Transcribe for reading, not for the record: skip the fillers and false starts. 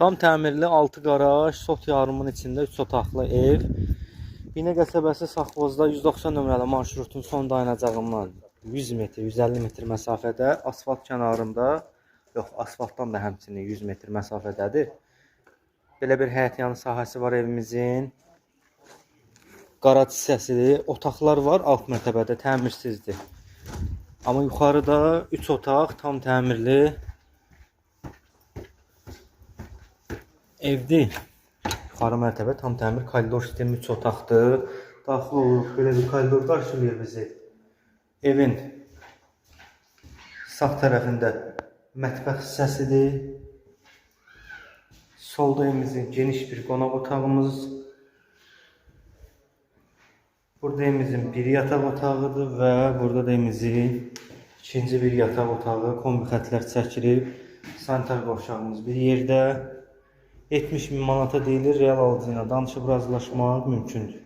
Tam təmirli 6 qaraj, sot yarımın içində 3 otaqlı ev. Binə qəsəbəsi Safxozda 190 nömrəli marşrutun son dayanacağından 100 metr, 150 metr məsafədə, asfalt kənarında, yox, asfaltdan da həmçinin 100 metr məsafədədir. Belə bir həyətyanı sahəsi var evimizin. Qaraj hissəsidir. Otaqlar var alt mərtəbədə, təmirsizdir. Amma yuxarıda 3 otaq, tam təmirli evdir. Yuxarı mərtəbə tam təmir, koridor sistemi 3 otaqdır. Daxil oluruq, belə bir koridor qarşılayır bizi. Evin sağ tərəfində mətbəx hissəsidir. Solda evimizin geniş bir qonaq otağımız. Burada evimizin bir yataq otağıdır və burada da evimizin ikinci bir yataq otağı, kombi xətlər çəkilib. Sanitar qovşağımız bir yerdə. 70.000 manata deyilir, real alıcı ilə danışıb razılaşmaq mümkündür.